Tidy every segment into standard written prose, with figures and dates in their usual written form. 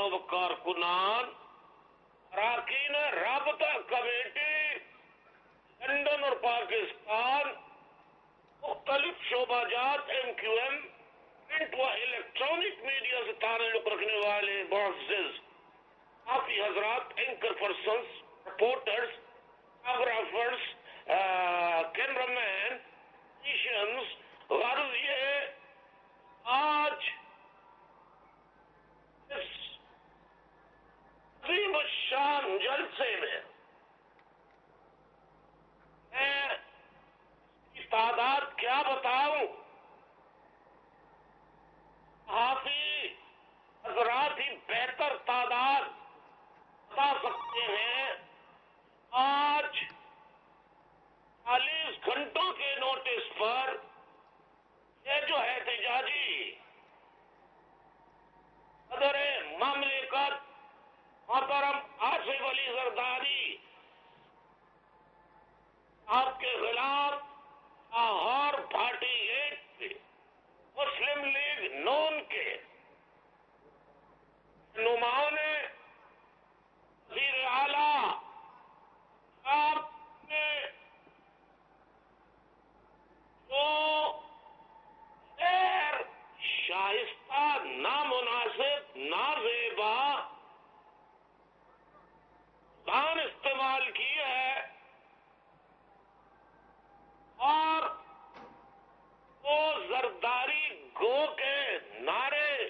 و کارکنان اراکین رابطہ کمیٹی لندن اور پاکستان مختلف شعبہ جات ایم کیو ایم پرنٹ و الیکٹرانک میڈیا سے تعلق رکھنے والے معزز کافی حضرات، anchor persons, reporters, photographers, camera man, technicians, غرض یہ ہے آج اس عظیم الشان جلسے میں کی تعداد کیا بتاؤں؟ کافی حضرات ہی بہتر تعداد بتا سکتے ہیں۔ آج 40 گھنٹوں کے نوٹس پر یہ جو احتجاجی صدر مملکت محترم آصف علی زرداری آپ کے خلاف لاہور بھاٹی گیٹ پہ مسلم لیگ نون کے رہنماؤں نے وزیر اعلیٰ آپ نے جو غیر شائستہ، نامناسب، نازیبا زبان استعمال کی ہے اور وہ زرداری گو کے نعرے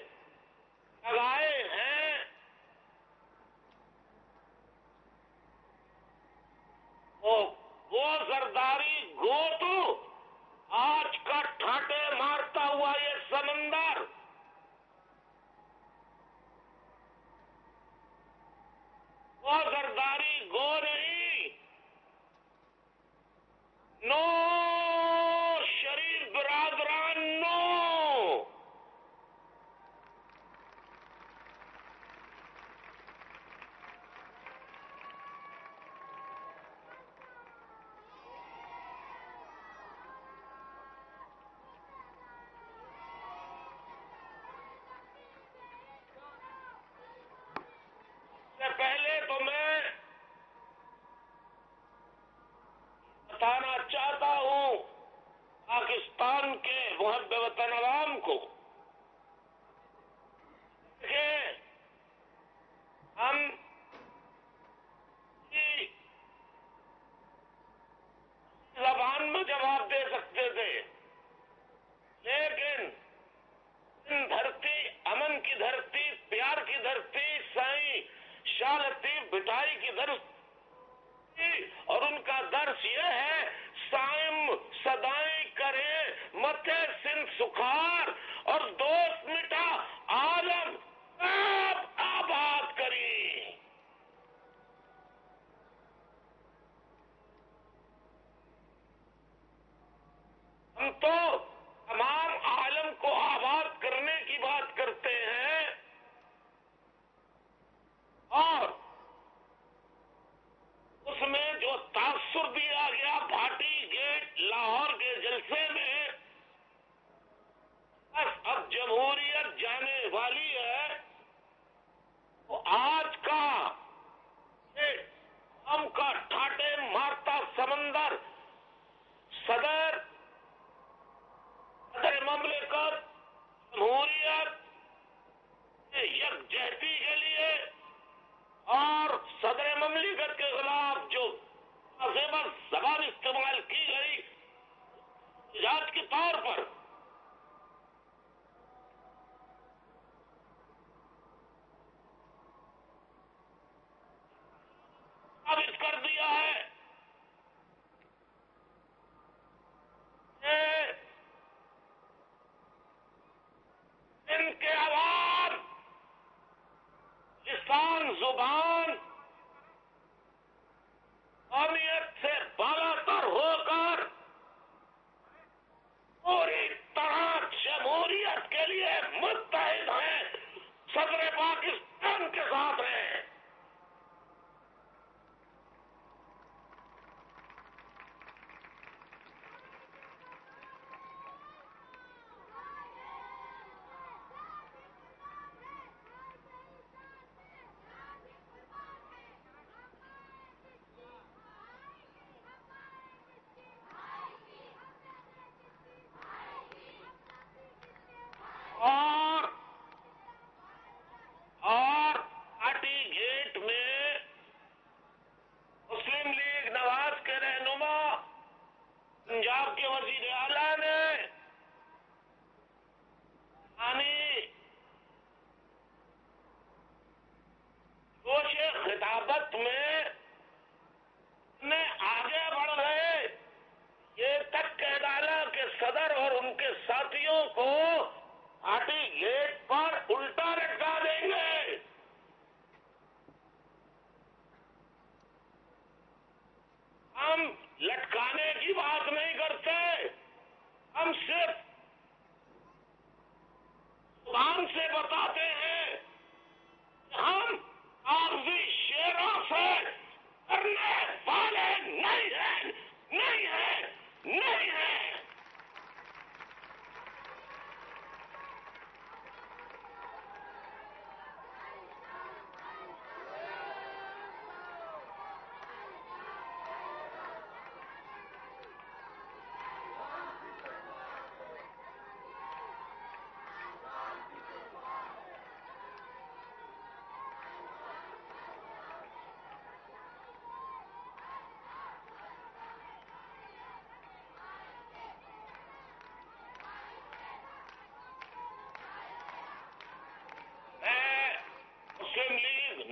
لگائے ہیں، وہ زرداری گو تو آج کا ٹھاٹے مارتا ہوا یہ سمندر وہ زرداری گو نہیں، نو شریف برادران نو۔ سے پہلے تو میں بتانا چاہتا ہوں پاکستان کے محب وطن عوام کو کہ ہم کی زبان میں جواب دے سکتے تھے، لیکن ان دھرتی، امن کی دھرتی، پیار کی دھرتی، سائیں شاہ لطیف بھٹائی کی دھرتی، اور ان کا درس یہ ہے سائم صدائیں کرے متے سن سکھار اور دوست مٹا عالم آپ آباد کری۔ ہم تو تمام عالم کو آباد کرنے کی بات کرتے ہیں اور اس میں جو تاثر دیا گیا بھاٹی گیٹ لاہور کے جلسے میں، بس اب جمہوریت جانے والی ہے۔ تو آج کا یہ ہم کا ٹھاٹے مارتا سمندر صدر مملکت جمہوریت یکجہتی کے لیے اور صدر مملکت کے خلاف جو نازیبا زبان استعمال کی گئی احتجاج کے طور پر، ثابت کر دیا ہے کہ ان کے عوام لسان، زبان، قومیت سے بالا تر ہو کر پوری طرح جمہوریت کے لیے متحد ہیں، صدر پاکستان کے ساتھ ہیں۔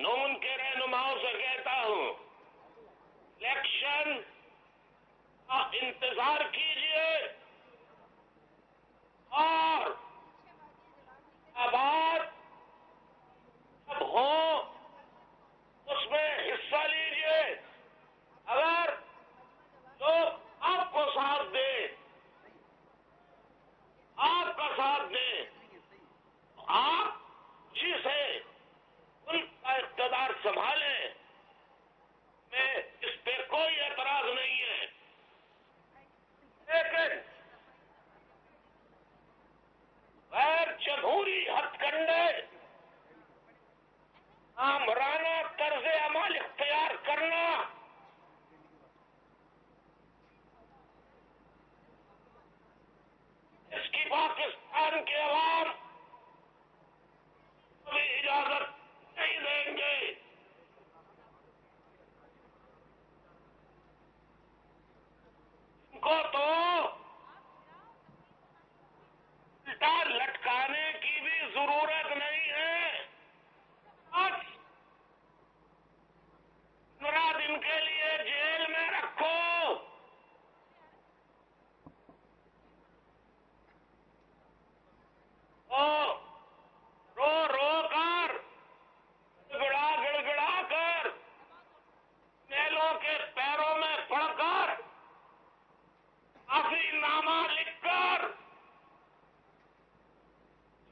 نون کے رہنماؤں سے کہتا ہوں، الیکشن کا انتظار کیجئے اور آباد جب ہوں اس میں حصہ لیجئے۔ اگر لوگ آپ کو ساتھ دیں، آپ کا ساتھ دیں، آپ خوشی سے ملک کا اقتدار سنبھالیں، میں اس پہ کوئی اعتراض نہیں ہے، لیکن غیر جمہوری ہتھ کنڈے آمرانہ طرز عمل اختیار کرنا اس کی پاکستان کے عوام کوئی اجازت نہیں دیں گے۔ ان کو تو الٹا لٹکانے کی بھی ضرورت نہیں ہے، بس 15 دن کے لیے جیل میں رکھو، رو رو کر، گڑ گڑا کر، میلوں کے پیروں میں پڑ کر، معافی نامہ لکھ کر،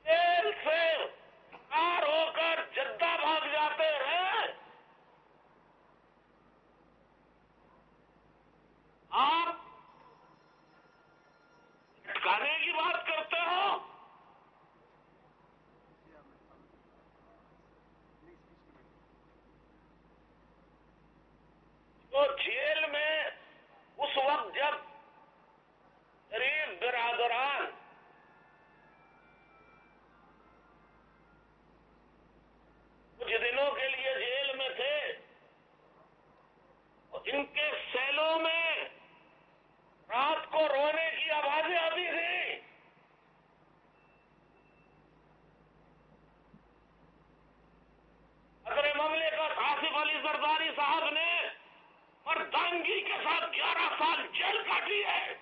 جیل سے فرار ہو کر جدہ بھاگ جاتے ہیں۔ آپ لٹکانے کی بات کرتے ہو، تو جیل میں اس وقت جب غریب برادران کچھ دنوں کے لیے جیل میں تھے، ان کے سیلوں میں رات کو رونے کی آوازیں آتی تھیں۔ صدر مملکت آصف علی زرداری صاحب نے مردانگی کے ساتھ 11 سال جیل کاٹی ہے،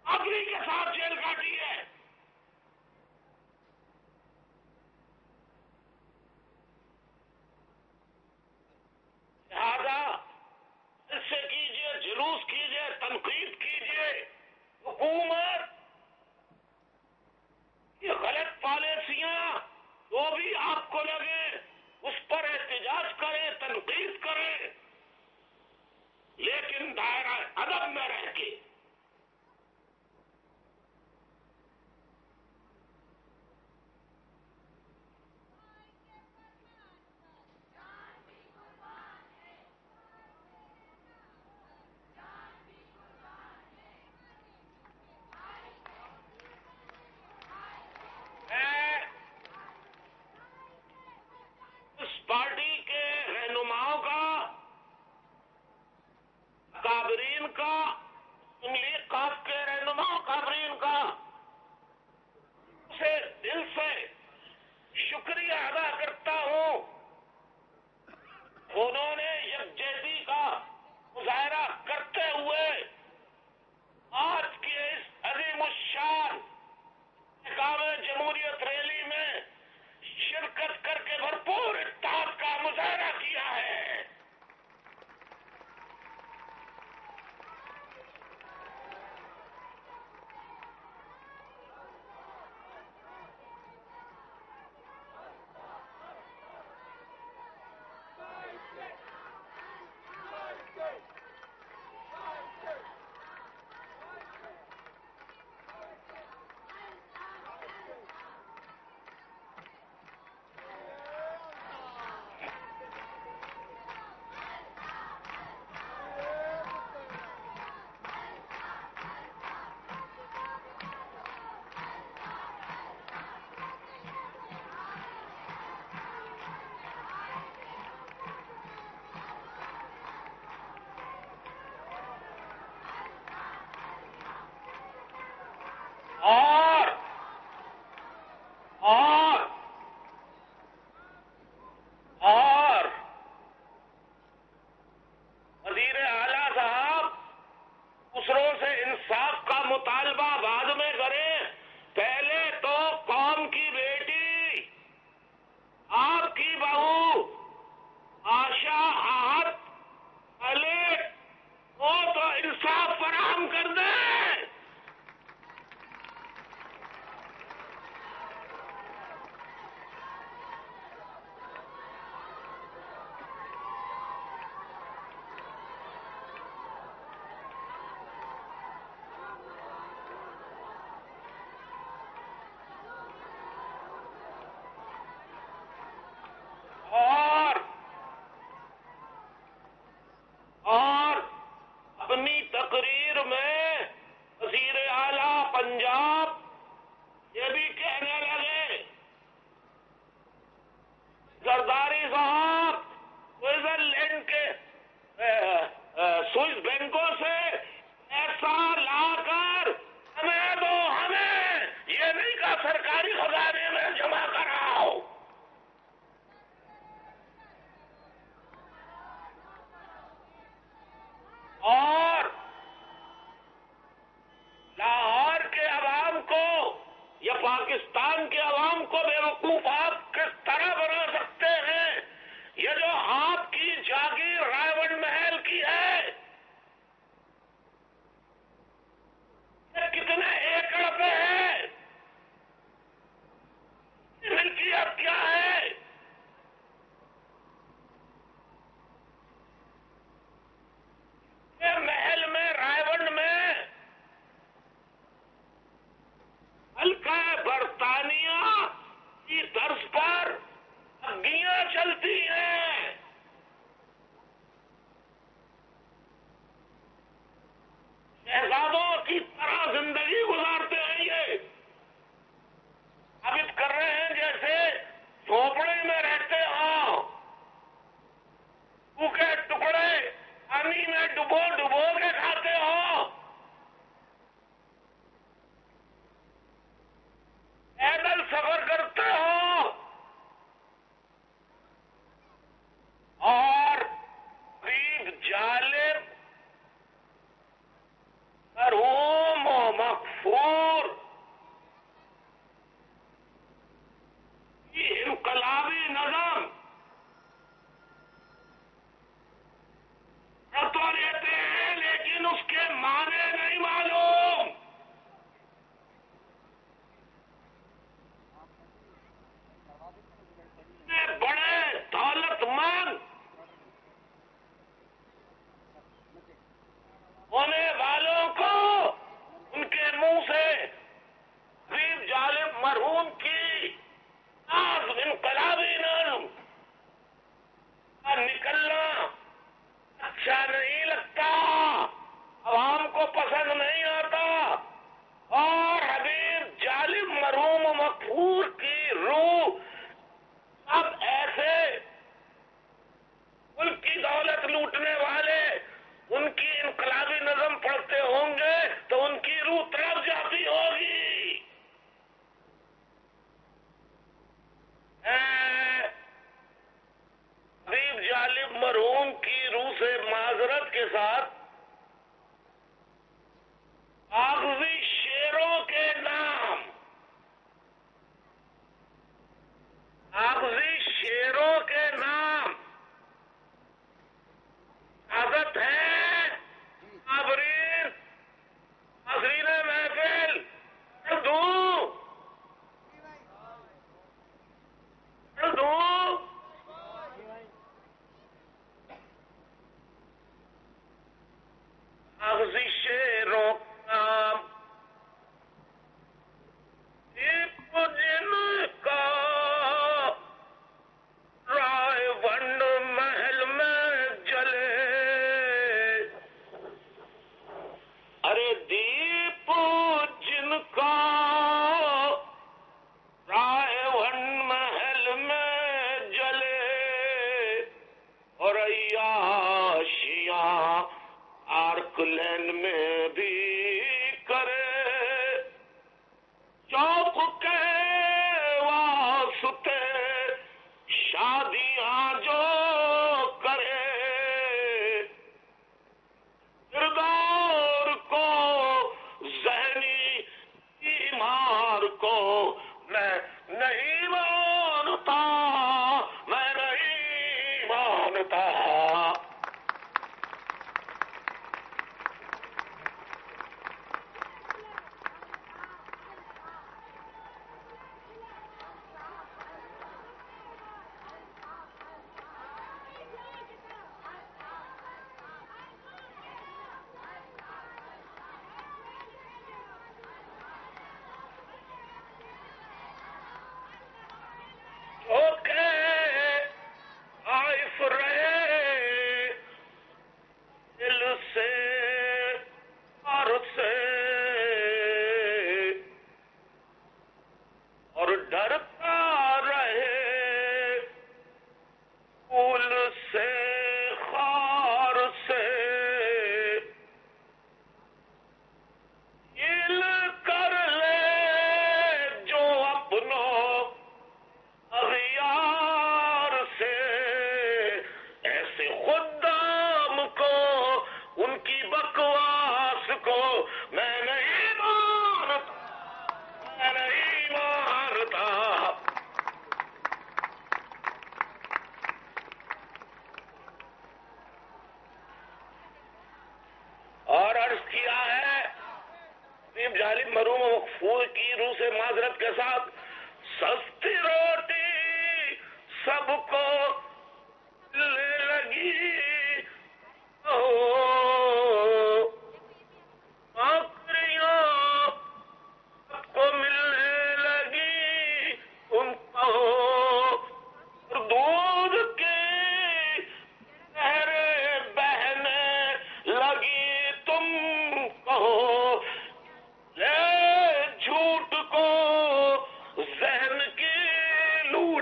آگری کے ساتھ جیل کاٹی ہے۔ لہذا جلسے کیجئے، جلوس کیجئے، تنقید کیجئے، حکومت کی غلط پالیسیاں جو بھی آپ کو لگے اس پر احتجاج کریں، تنقید کریں، لیکن دائرہ ادب میں رہ کے۔ میں اس پارٹی کے رہنماؤں کا، اکابرین کا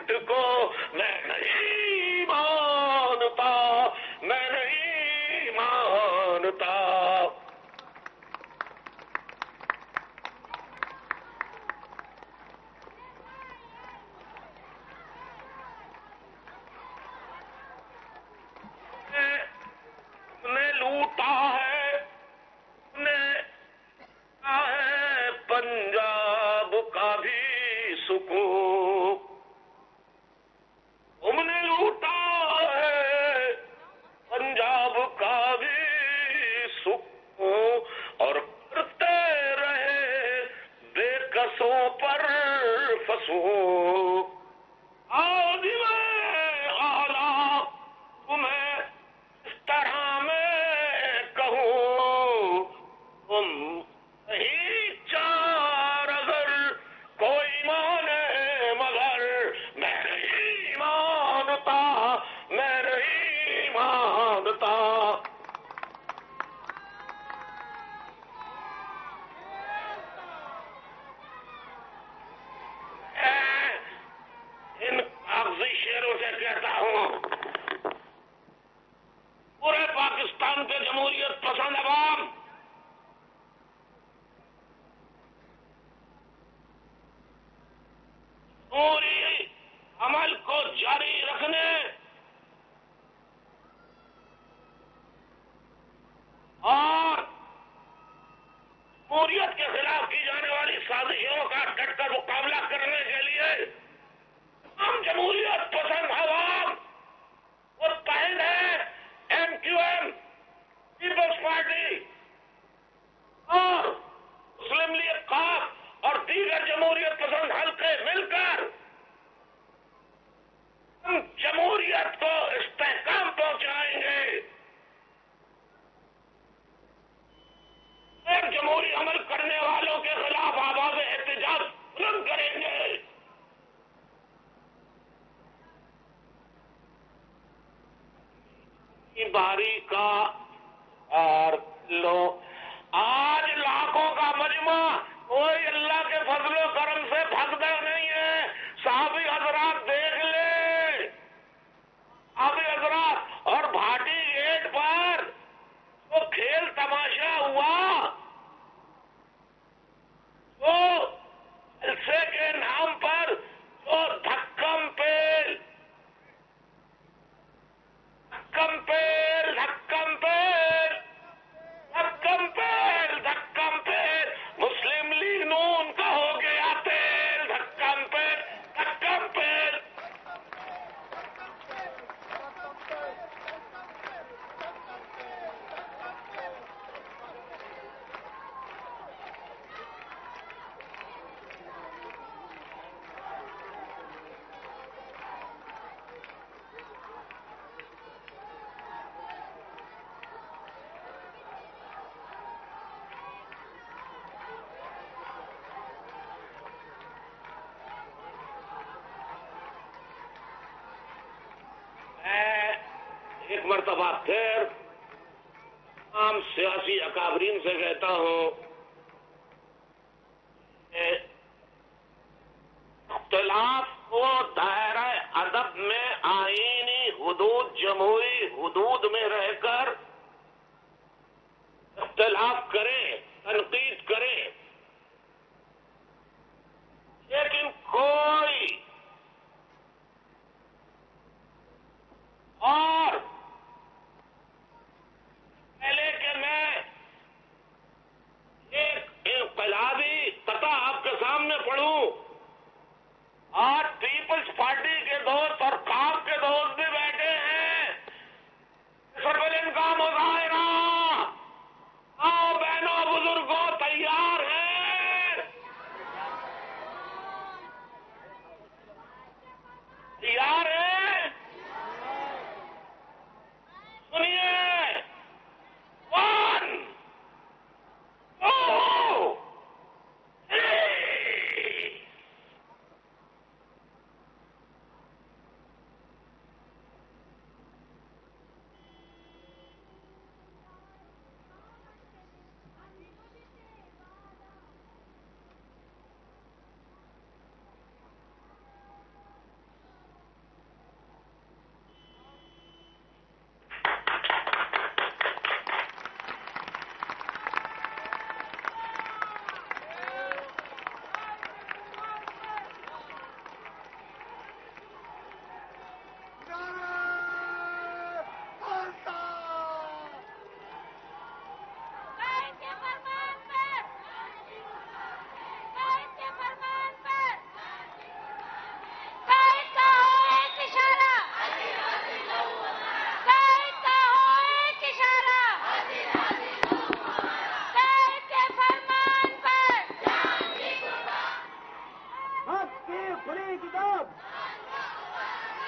جھوٹ کو میں نہیں مانتا، میں نہیں مانتا۔ نے لوٹا ہے، نے ہے پنجاب کا بھی سکون، تم نے لوٹا ہے پنجاب کا بھی سکون، اور کرتے رہے بے کسوں پر فسوں۔ آدھی میں اعلیٰ تمہیں اس طرح میں کہوں، تم نہیں چار اگر کوئی مانے مگر میں نہیں مانتا، میں نہیں مانتا۔ ان کاغذی شعروں سے کہتا ہوں، پورے پاکستان کے جمہوریت پسند عوام جمہوری عمل کو جاری رکھنے اور جمہوریت کے خلاف کی جانے والی سازشوں کا ڈٹ کر مقابلہ کرنے کے لیے ہم جمہوریت پسند عوام متحد ہے، M Q M, Peoples Party اور مسلم لیگ خاص اور دیگر جمہوریت پسند حلقے مل کر ہم جمہوریت کو استحکام پہنچائیں گے اور جمہوری عمل کرنے والوں کے خلاف آواز احتجاج بلند کریں گے۔ باری کا اور لو آج لاکھوں کا مجمع کوئی اللہ کے فضل و کرم سے بھگتا نہیں ہے۔ صحابی حضرات دیکھ لیں، صحابی حضرات، اور بھاٹی گیٹ پر وہ کھیل تماشا ہوا، جو جلسے کے نام پر جو دھکم پیل دھکم پیل دھکم پیل دھکم پیل دھکم پیل مسلم لیگ نون کا ہو گیا تیل، دھکم پیل دھکم پیل۔ ایک مرتبہ پھر تمام سیاسی اکابرین سے کہتا ہوں کہ اختلاف کو دائرہ ادب میں آئینی حدود، جمہوری حدود میں رہ کر اختلاف کریں، تنقید کریں، لیکن کوئی اور پہلے کہ میں ایک انقلابی قطع آپ کے سامنے پڑھوں، آج پیپلز پارٹی کے دوست اور کاف کے دوست بھی بیٹھے ہیں، ڈسپلن کا مظاہرہ، آؤ بہنوں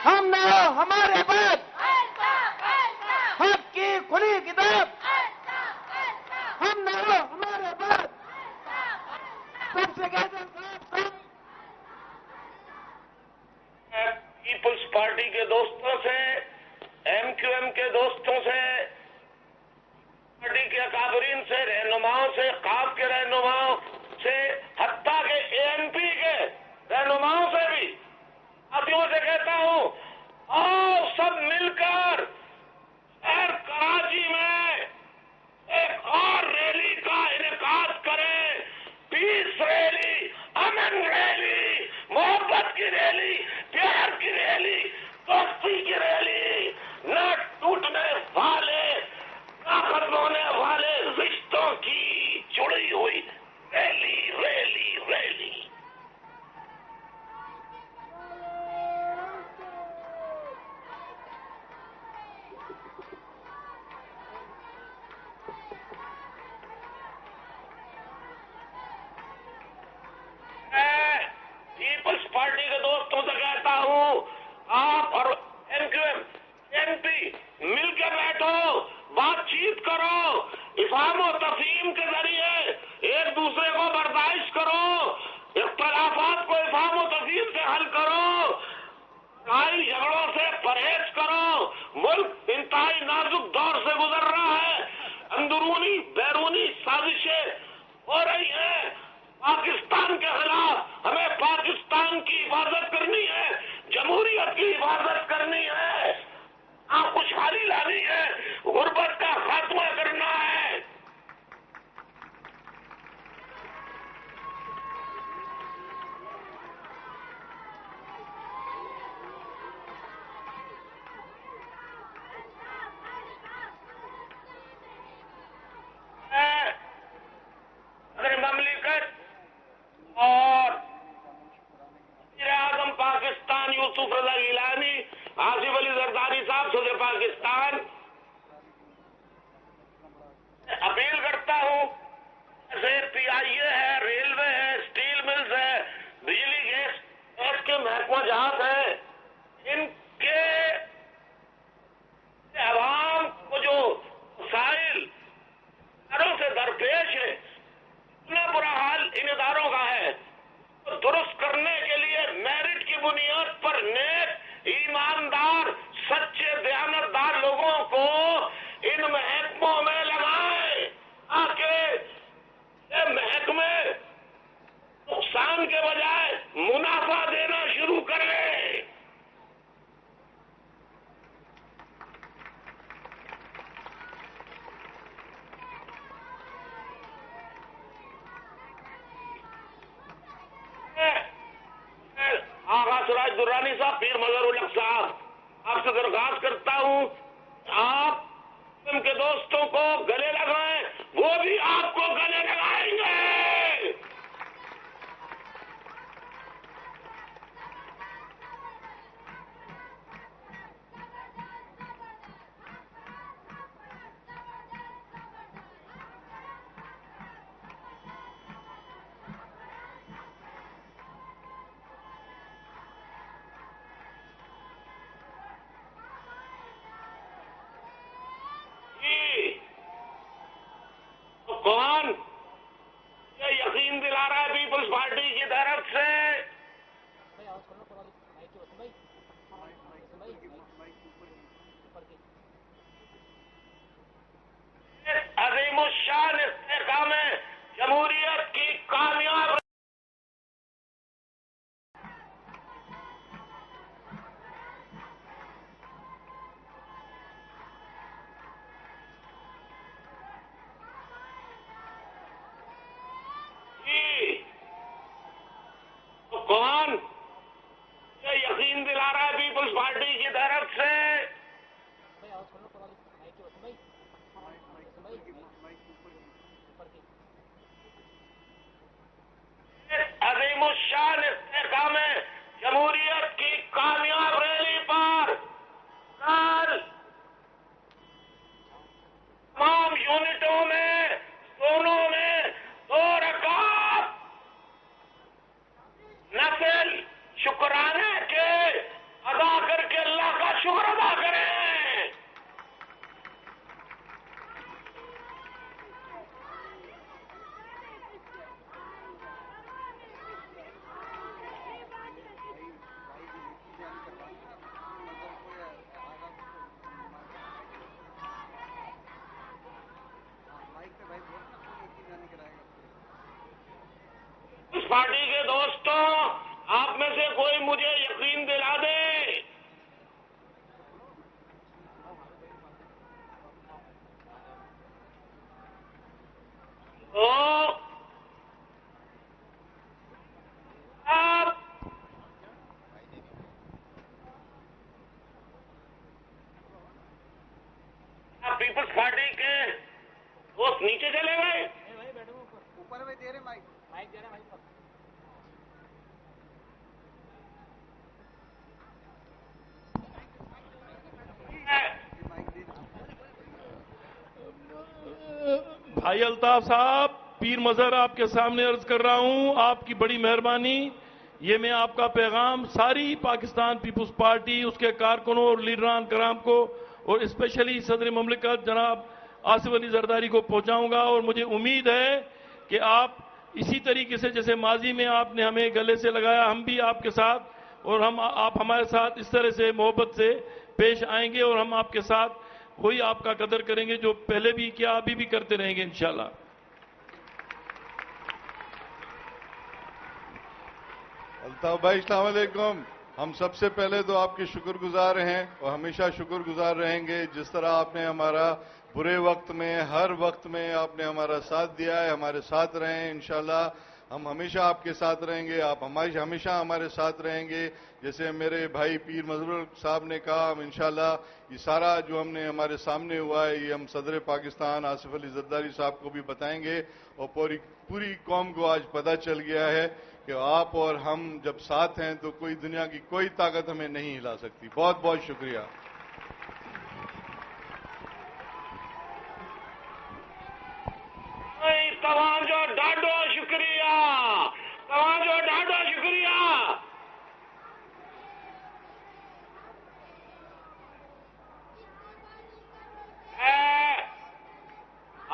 ہم نہ ہو ہمارے بعد حق کی کھلی کتاب، ہم نہ ہو ہمارے بعد سب سے کہتے ہیں پیپلز پارٹی کے دوستوں سے، ایم کیو ایم کے دوستوں سے، پارٹی کے اکابرین سے، رہنماؤں سے، قاف کے رہنماؤں سے، حتیٰ کہ اے این پی کے رہنماؤں سے بھی ساتھیوں سے کہتا ہوں، آؤ سب مل کر شہر کراچی میں ایک اور ریلی کا انعقاد کریں، پیس ریلی، امن ریلی، محبت کی ریلی، پیار کی ریلی، دوستی کی ریلی، نہ ٹوٹنے والے، نہ ختم ہونے والے رشتوں کی جڑی ہوئی ریلی ریلی ریلی۔ میں پیپلز پارٹی کے دوستوں سے کہتا ہوں، آپ اور M Q M, N P مل کے بیٹھو، بات چیت کرو، افہام و تفہیم کے ذریعے ایک دوسرے کو برداشت کرو، اختلافات کو افہام و تفہیم سے حل کرو، لڑائی جھگڑوں سے پرہیز کرو۔ ملک انتہائی نازک دور سے گزر رہا ہے، اندرونی بیرونی سازشیں ہو رہی ہیں، پاکستان کے خلاف ہمیں پاکستان کی حفاظت کرنی ہے، جمہوریت کی حفاظت کرنی ہے، خوشحالی لانی ہے، غربت کا خاتمہ کرنا ہے۔ صدر مملکت اور وزیر اعظم پاکستان یوسف رضا گیلانی، آصف علی زرداری صاحب صدر پاکستان، اپیل کرتا ہوں، جیسے پی آئی اے ہے، ریلوے ہے، اسٹیل ملز ہے، بجلی گیس کے محکمہ جہاز ہیں، ان کے عوام کو جو مسائل اداروں سے درپیش ہے، اتنا برا حال ان اداروں کا ہے، درست کرنے کے لیے میرٹ کی بنیاد پر نیک، ایماندار، سچے، دیانتدار لوگوں کو ان محکموں میں لگائیں، تاکہ یہ محکمے نقصان کے بجائے منافع دینا شروع کریں۔ آغا سراج درانی صاحب، پیر مظہر الحق صاحب، آپ سے درخواست کرتا ہوں، آپ ان کے دوستوں کو گلے لگائیں، وہ بھی آپ کو گلے لگائیں گے۔ کون یہ یقین دلا رہا ہے پیپلز پارٹی کی طرف سے عظیم الشان استحکام جمہوریت کی کامیاب کون یہ یقین دلا رہا ہے پیپلز پارٹی کی طرف سے عظیم الشان استحکام جمہوریت کی کامیاب ریلی پر کل تمام یونٹوں میں، زونوں میں 2 رکعت نفل شکرانے کوئی مجھے یقین دلا دے تو آپ پیپلز پارٹی کے دوست نیچے چلے گئے؟ اوپر میں دے رہے مائک دے رہے مائک بھائی الطاف صاحب، پیر مظہر آپ کے سامنے عرض کر رہا ہوں، آپ کی بڑی مہربانی، یہ میں آپ کا پیغام ساری پاکستان پیپلز پارٹی، اس کے کارکنوں اور لیڈران کرام کو، اور اسپیشلی صدر مملکت جناب آصف علی زرداری کو پہنچاؤں گا، اور مجھے امید ہے کہ آپ اسی طریقے سے جیسے ماضی میں آپ نے ہمیں گلے سے لگایا، ہم بھی آپ کے ساتھ، اور آپ ہمارے ساتھ اس طرح سے محبت سے پیش آئیں گے، اور ہم آپ کے ساتھ وہی آپ کا قدر کریں گے جو پہلے بھی کیا ابھی بھی کرتے رہیں گے انشاءاللہ۔ الطاف بھائی السلام علیکم۔ ہم سب سے پہلے تو آپ کے شکر گزار ہیں اور ہمیشہ شکر گزار رہیں گے، جس طرح آپ نے ہمارا برے وقت میں ہر وقت میں آپ نے ہمارا ساتھ دیا ہے، ہمارے ساتھ رہیں انشاءاللہ۔ ہم ہمیشہ آپ کے ساتھ رہیں گے، آپ ہمیشہ ہمارے ساتھ رہیں گے۔ جیسے میرے بھائی پیر مظہر صاحب نے کہا، ہم انشاءاللہ یہ سارا جو ہم نے ہمارے سامنے ہوا ہے یہ ہم صدر پاکستان آصف علی زرداری صاحب کو بھی بتائیں گے، اور پوری قوم کو آج پتہ چل گیا ہے کہ آپ اور ہم جب ساتھ ہیں تو کوئی دنیا کی کوئی طاقت ہمیں نہیں ہلا سکتی۔ بہت بہت شکریہ۔ توجہ ڈاڈو شکریہ، توجہ ڈاڈو شکریہ۔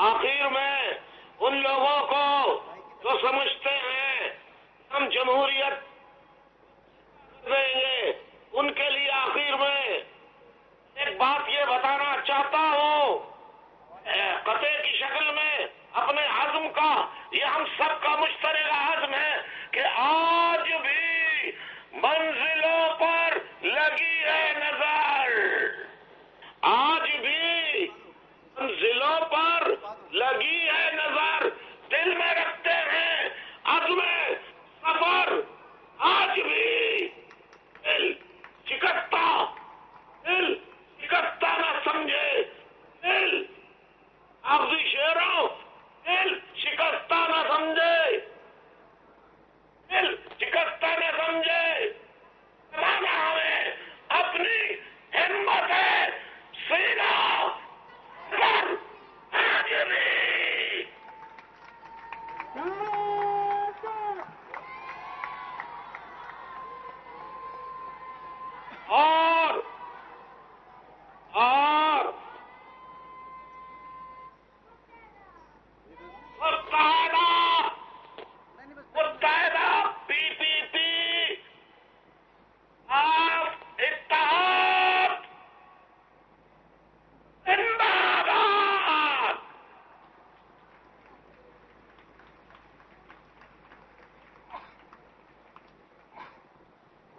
آخر میں ان لوگوں کو جو سمجھتے ہیں ہم جمہوریت دیں گے، ان کے لیے آخر میں ایک بات یہ بتانا چاہتا ہوں، قطع کی شکل میں اپنے عزم کا، یہ ہم سب کا مشترکہ عزم ہے کہ آج بھی منزلوں پر لگی ہے نظر، آج بھی منزلوں پر لگی ہے نظر، دل میں رکھتے ہیں عزم سفر، آج بھی دل شکستہ نہ سمجھے، دل آخری شعروں، دل شکستہ نہ سمجھے، دل شکستہ نہ سمجھے، زمانہ ہمیں اپنی ہمت ہے، سینہ پر آج بھی اور متحدہ پی پی پی آپ اتحاد زندہ باد،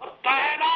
متحدہ